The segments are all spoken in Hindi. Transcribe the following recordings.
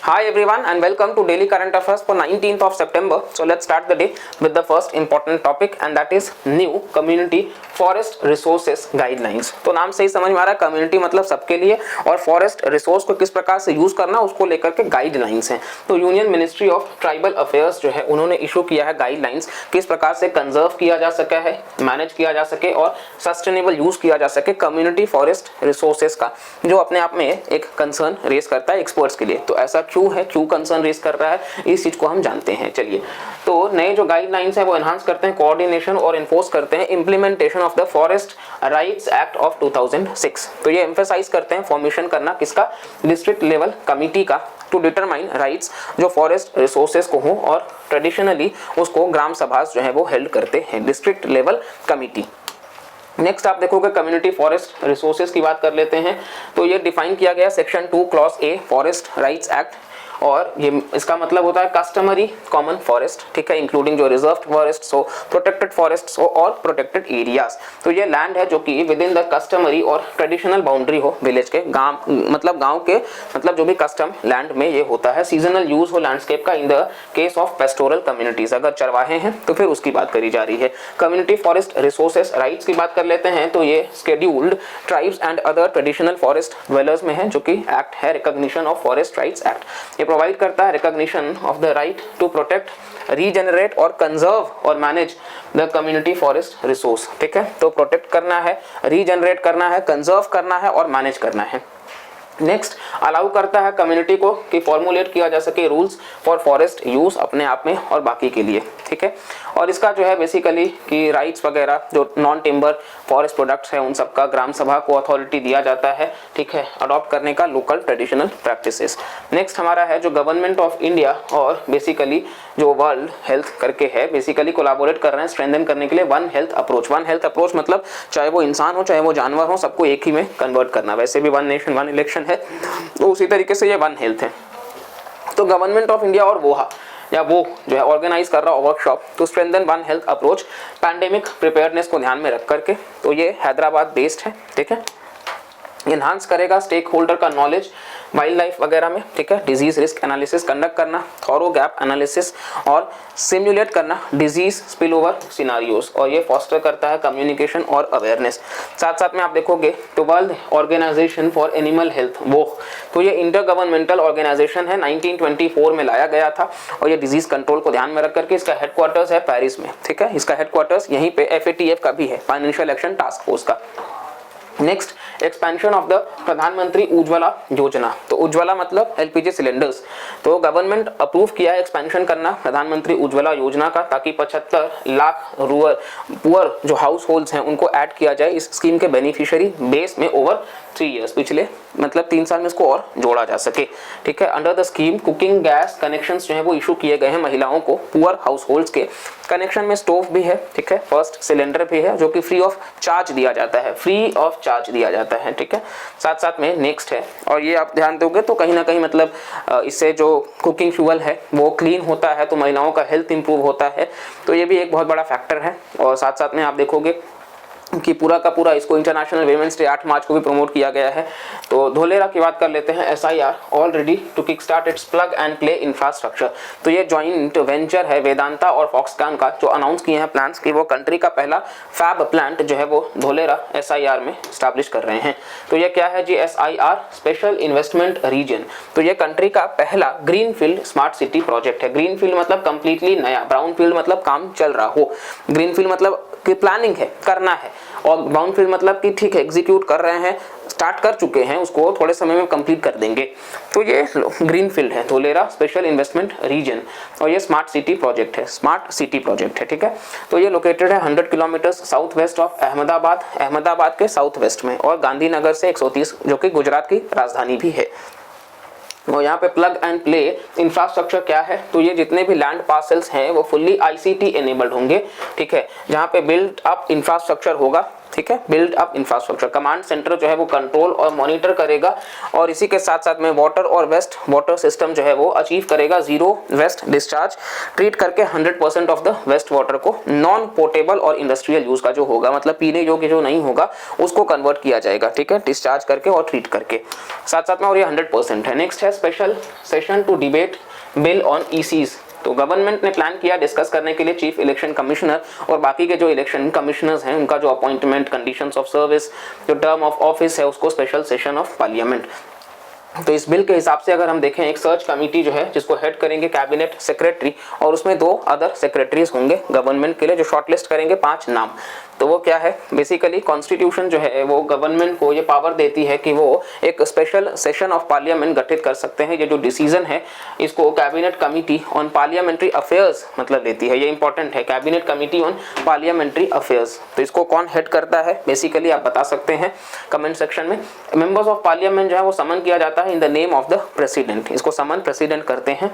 Hi everyone and welcome to Daily Current Affairs for 19th of September. So let's start the day with the first important topic and that is new Community Forest Resources Guidelines. तो नाम से ही समझ में आ रहा है कम्युनिटी मतलब सबके लिए और फॉरेस्ट रिसोर्स को किस प्रकार से यूज करना उसको लेकर के गाइडलाइंस हैं। तो union ministry of tribal affairs जो है उन्होंने इशू किया है गाइडलाइंस किस प्रकार से कंजर्व किया जा सका है, मैनेज किया जा सके और सस्टेनेबल यूज किया जा सके कम्युनिटी फॉरेस्ट रिसोर्सेज का, जो अपने आप में एक कंसर्न रेज करता है एक्सपर्ट्स के लिए। तो ऐसा क्यों है, क्यों कंसर्न रेज कर रहा है, इस चीज को हम जानते हैं। चलिए, तो नए जो गाइडलाइंस है वो एनहांस करते हैं कोऑर्डिनेशन और इन्फोर्स करते हैं implementation of the forest rights act of 2006। तो ये एम्फेसाइज करते हैं फॉर्मेशन करना किसका, डिस्ट्रिक्ट लेवल कमिटी का, टू डिटरमाइन राइट्स जो फॉरेस्ट रिसोर्सेज को हो और ट्रेडिशनली उसको ग्राम सभा जो है वो हेल्ड करते हैं, डिस्ट्रिक्ट लेवल कमिटी। नेक्स्ट आप देखोगे कम्युनिटी फॉरेस्ट रिसोर्सेज की बात कर लेते हैं। तो ये डिफाइन किया गया section 2 clause a forest rights act, और ये इसका मतलब होता है कस्टमरी कॉमन फॉरेस्ट, ठीक है, इंक्लूडिंग जो रिजर्व फॉरेस्ट हो, प्रोटेक्टेड फॉरेस्ट हो और प्रोटेक्टेड एरियाज। तो ये लैंड है जो कि विद इन द कस्टमरी और ट्रेडिशनल बाउंड्री हो, विलेज के गांव गांव के मतलब जो भी कस्टम लैंड में ये होता है। सीजनल यूज हो लैंडस्केप का in the case of pastoral communities, अगर चरवाहे हैं तो फिर उसकी बात करी जा रही है। कम्युनिटी फॉरेस्ट रिसोर्सेज राइट्स की बात कर लेते हैं तो ये scheduled tribes and other traditional forest dwellers में है, जो कि एक्ट है recognition of forest rights act. Provide करता है recognition of the right to protect, regenerate और कंजर्व और manage the community forest resource, ठीक है। तो प्रोटेक्ट करना है, रीजेनरेट करना है, कंजर्व करना है और मैनेज करना है। नेक्स्ट अलाउ करता है कम्युनिटी को कि फॉर्मुलेट किया जा सके रूल्स फॉर फॉरेस्ट यूज अपने आप में और बाकी के लिए, ठीक है। और इसका जो है बेसिकली कि राइट्स वगैरह जो नॉन टिम्बर फॉरेस्ट प्रोडक्ट्स है उन सबका ग्राम सभा को अथॉरिटी दिया जाता है, ठीक है, अडॉप्ट करने का लोकल ट्रेडिशनल प्रैक्टिसेस। नेक्स्ट हमारा है जो गवर्नमेंट ऑफ इंडिया और बेसिकली जो वर्ल्ड हेल्थ करके है, बेसिकली कोलैबोरेट कर रहे हैं स्ट्रेंथन करने के लिए one health approach. One health approach मतलब चाहे वो इंसान हो चाहे वो जानवर हो, सबको एक ही में कन्वर्ट करना। वैसे भी वन नेशन वन इलेक्शन है, तो उसी तरीके से ये वन हेल्थ है। तो गवर्नमेंट ऑफ इंडिया और वो जो है ऑर्गेनाइज कर रहा है workshop to strengthen one health approach pandemic preparedness को ध्यान में रख करके। तो ये हैदराबाद बेस्ड है, ठीक है। इन्हांस करेगा स्टेक होल्डर का नॉलेज वाइल्ड लाइफ वगैरह में, ठीक है, डिजीज रिस्क एनालिसिस कंडक्ट करना, थॉरो गैप एनालिसिस और सिमुलेट करना डिजीज स्पिल ओवर सिनारियोस, और ये फॉस्टर करता है कम्युनिकेशन और अवेयरनेस। साथ साथ में आप देखोगे तो world organization for animal health, वो तो ये इंटर गवर्नमेंटल ऑर्गेनाइजेशन है, 1924 में लाया गया था और ये डिजीज कंट्रोल को ध्यान में रख करके इसका हेडक्वार्टर्स है पेरिस में, ठीक है। इसका हेडक्वार्टर्स यहीं पे FATF का भी है, फाइनेंशियल एक्शन टास्क फोर्स का। नेक्स्ट एक्सपेंशन ऑफ द प्रधानमंत्री उज्ज्वला योजना। तो उज्ज्वला मतलब LPG सिलेंडर्स। तो गवर्नमेंट अप्रूव किया है एक्सपेंशन करना प्रधानमंत्री उज्ज्वला योजना का, ताकि 75 लाख पुअर जो हाउस होल्ड्स हैं उनको ऐड किया जाए इस स्कीम के बेनिफिशियरी बेस में ओवर 3 इयर्स, पिछले मतलब 3 साल में इसको और जोड़ा जा सके, ठीक है। Under the scheme cooking gas connections जो है वो इशू किए गए हैं महिलाओं को पुअर हाउस होल्ड्स के। कनेक्शन में स्टोव भी है, ठीक है, फर्स्ट सिलेंडर भी है जो कि फ्री ऑफ चार्ज दिया जाता है, फ्री ऑफ चार्ज दिया जाता है, ठीक है। साथ साथ में नेक्स्ट है, और ये आप ध्यान दोगे तो कहीं ना कहीं मतलब इससे जो कुकिंग फ्यूल है वो क्लीन होता है तो महिलाओं का हेल्थ इंप्रूव होता है, तो ये भी एक बहुत बड़ा फैक्टर है। और साथ साथ में आप देखोगे कि पूरा का पूरा इसको इंटरनेशनल वीमेंस डे 8 मार्च को भी प्रमोट किया गया है। तो धोलेरा की बात कर लेते हैं। SIR all ready to kick start its plug and play infrastructure. तो ये जॉइंट वेंचर है वेदांता और फॉक्सकॉन का, जो अनाउंस किए हैं प्लान्स कि वो कंट्री का पहला फैब प्लांट जो है वो धोलेरा SIR में स्टैब्लिश कर रहे हैं। तो ये क्या है जी, SIR स्पेशल इन्वेस्टमेंट रीजन। तो ये कंट्री का पहला green field smart city project है। ग्रीन फील्ड मतलब कंप्लीटली नया, ब्राउन फील्ड मतलब काम चल रहा हो, ग्रीन फील्ड मतलब कि प्लानिंग है, करना है, और ब्राउन फील्ड मतलब कि ठीक है एग्जीक्यूट कर रहे हैं, स्टार्ट कर चुके हैं, उसको थोड़े समय में कंप्लीट कर देंगे। तो ये ग्रीन फील्ड है धोलेरा स्पेशल इन्वेस्टमेंट रीजन, और ये स्मार्ट सिटी प्रोजेक्ट है, स्मार्ट सिटी प्रोजेक्ट है, ठीक है। तो ये लोकेटेड है 100 kilometre south west of Ahmedabad के साउथ वेस्ट में, और गांधीनगर से 130 जो कि गुजरात की राजधानी भी है। और यहाँ पे प्लग एंड प्ले इंफ्रास्ट्रक्चर क्या है, तो ये जितने भी लैंड पार्सल्स हैं वो फुल्ली ICT एनेबल्ड होंगे, ठीक है, जहाँ पे बिल्ट अप इंफ्रास्ट्रक्चर होगा, ठीक है, build up infrastructure. Command centre जो है वो कंट्रोल और मॉनिटर करेगा और इसी के साथ साथ में वाटर और वेस्ट वाटर सिस्टम जो है वो अचीव करेगा जीरो वेस्ट डिस्चार्ज, ट्रीट करके 100% ऑफ द वेस्ट वाटर को नॉन पोर्टेबल और इंडस्ट्रियल यूज का जो होगा, मतलब पीने योग्य जो नहीं होगा उसको कन्वर्ट किया जाएगा, ठीक है, डिस्चार्ज करके और ट्रीट करके साथ साथ में, और ये 100% है। नेक्स्ट है special session to debate bill on ECs. तो गवर्नमेंट ने प्लान किया डिस्कस करने के लिए चीफ इलेक्शन कमिश्नर और बाकी के जो इलेक्शन कमिश्नर्स हैं उनका जो अपॉइंटमेंट, कंडीशंस ऑफ सर्विस, जो टर्म ऑफ ऑफिस है उसको स्पेशल सेशन ऑफ पार्लियामेंट। तो इस बिल के हिसाब से अगर हम देखें, एक सर्च कमेटी जो है जिसको हेड करेंगे कैबिनेट सेक्रेटरी और उसमें 2 अदर सेक्रेटरीज होंगे गवर्नमेंट के लिए, जो शॉर्टलिस्ट करेंगे 5 नाम। तो वो क्या है, बेसिकली कॉन्स्टिट्यूशन जो है वो गवर्नमेंट को ये पावर देती है कि वो एक स्पेशल सेशन ऑफ पार्लियामेंट गठित कर सकते हैं। ये जो डिसीजन है इसको cabinet committee on parliamentary affairs मतलब लेती है, ये इंपॉर्टेंट है, cabinet committee on parliamentary affairs. तो इसको कौन हेड करता है बेसिकली आप बता सकते हैं कमेंट सेक्शन में। मेंबर्स ऑफ पार्लियामेंट जो है वो समन किया जाता है in the name of the president, इसको समन प्रेसिडेंट करते हैं।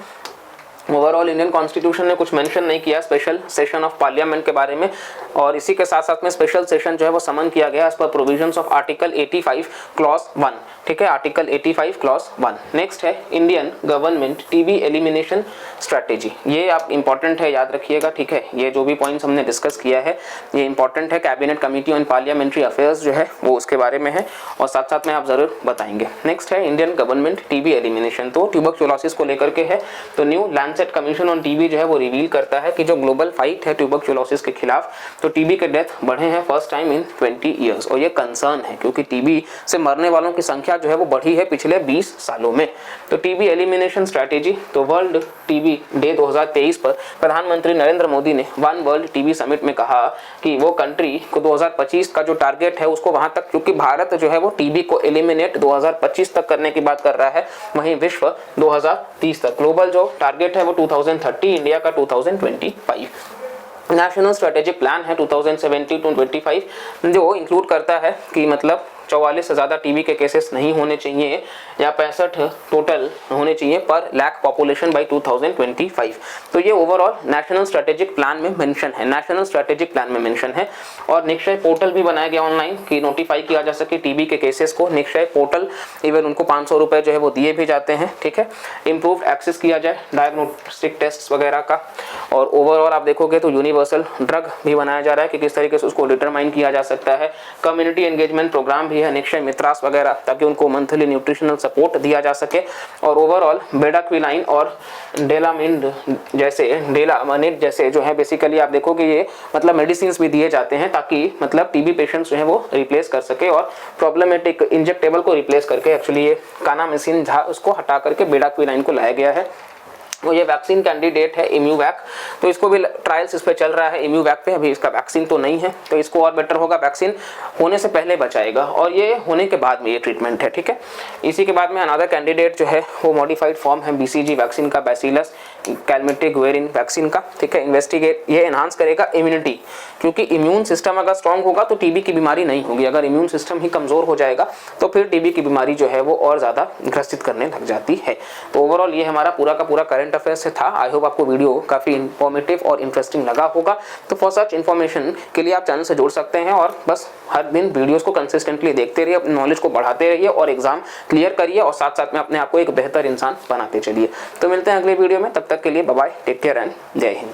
ओवरऑल इंडियन कॉन्स्टिट्यूशन ने कुछ मेंशन नहीं किया स्पेशल सेशन ऑफ पार्लियामेंट के बारे में, और इसी के साथ साथ में स्पेशल सेशन जो है वो समन किया गया as per provisions of article 85 clause 1, ठीक है, आर्टिकल 85 क्लॉज 1। नेक्स्ट है Indian government TB elimination strategy, ये आप इंपॉर्टेंट है, याद रखिएगा, ठीक है, ये जो भी पॉइंट्स हमने डिस्कस किया है ये इंपॉर्टेंट है। Cabinet committee on parliamentary affairs जो है वो उसके बारे में है और साथ साथ में आप जरूर बताएंगे। नेक्स्ट है इंडियन गवर्नमेंट टीबी एलिमिनेशन, तो ट्यूबरक्लोसिस को लेकर के है। तो new Lancet commission on TB जो है वो रिवील करता है कि जो ग्लोबल फाइट है ट्यूबरक्लोसिस के खिलाफ, तो टीबी के डेथ बढ़े हैं फर्स्ट टाइम इन 20 ईयर्स, और ये कंसर्न है क्योंकि टीबी से मरने वालों की संख्या जो है वो बढ़ी है पिछले 20 सालों में। तो टीबी एलिमिनेशन स्ट्रैटेजी, तो वर्ल्ड टीबी डे 2023 पर प्रधानमंत्री नरेंद्र मोदी ने वन वर्ल्ड टीबी समिट में कहा कि वो कंट्री को 2025 का जो टारगेट है उसको वहां तक, क्योंकि भारत जो है वो टीबी को एलिमिनेट 2025 तक करने की बात कर रहा है, वहीं विश्व 2030 तक, ग्लोबल जो टारगेट है वो 2030, इंडिया का 2025। नेशनल स्ट्रेटेजिक प्लान है 2017 to 25 जो इंक्लूड करता है कि मतलब 44 से ज़्यादा टीबी के केसेस नहीं होने चाहिए या 65 टोटल होने चाहिए पर लाख पॉपुलेशन बाय 2025। तो ये ओवरऑल नेशनल स्ट्रेटेजिक प्लान में मेंशन है, नेशनल स्ट्रेटेजिक प्लान में मेंशन है। और निक्षय पोर्टल भी बनाया गया ऑनलाइन कि नोटिफाई किया जा सके टीबी के केसेस को, निक्षय पोर्टल, इवन उनको 500 रुपये जो है वो दिए भी जाते हैं, ठीक है। इम्प्रूव एक्सेस किया जाए डायग्नोस्टिक टेस्ट वगैरह का, और ओवरऑल आप देखोगे तो यूनिवर्सल ड्रग भी बनाया जा रहा है कि किस तरीके से उसको डिटरमाइन किया जा सकता है। कम्युनिटी एंगेजमेंट प्रोग्राम भी है, निक्षय मित्रास वगैरह, ताकि उनको मंथली न्यूट्रिशनल सपोर्ट दिया जा सके। और ओवरऑल बेडाक्विलाइन और डेलामिड जैसे जो है बेसिकली आप देखोगे ये मतलब मेडिसिन भी दिए जाते हैं ताकि मतलब टीबी पेशेंट्स जो है वो रिप्लेस कर सके, और प्रॉब्लमेटिक इंजेक्टेबल को रिप्लेस करके एक्चुअली ये कानामिसिन उसको हटा करके बेडाक्विलाइन को लाया गया है। वो ये वैक्सीन कैंडिडेट है इम्यूवैक, तो इसको भी ट्रायल्स इस पे चल रहा है इम्यूवैक पे, अभी इसका वैक्सीन तो नहीं है, तो इसको और बेटर होगा, वैक्सीन होने से पहले बचाएगा और ये होने के बाद में ये ट्रीटमेंट है, ठीक है। इसी के बाद में अनदर कैंडिडेट जो है वो मॉडिफाइड फॉर्म है बीसीजी वैक्सीन का, बैसिलस कैलमेटिक वेरिन वैक्सीन का, ठीक है। इन्वेस्टिगेट ये एनहांस करेगा इम्यूनिटी, क्योंकि इम्यून सिस्टम अगर स्ट्रांग होगा तो टीबी की बीमारी नहीं होगी, अगर इम्यून सिस्टम ही कमजोर हो जाएगा तो फिर टीबी की बीमारी जो है वो और ज्यादा ग्रसित करने लग जाती है। तो ओवरऑल ये हमारा पूरा का पूरा करंट अफेयर से था। आई होप आपको वीडियो काफी इंफॉर्मेटिव और इंटरेस्टिंग लगा होगा। तो फॉर सच इन्फॉर्मेशन के लिए आप चैनल से जुड़ सकते हैं और बस हर दिन वीडियोस को कंसिस्टेंटली देखते रहिए, अपनी नॉलेज को बढ़ाते रहिए और एग्जाम क्लियर करिए और साथ साथ में अपने आप को एक बेहतर इंसान बनाते चलिए। तो मिलते हैं अगले वीडियो में, तब तक के लिए bye bye, take care and जय हिंद।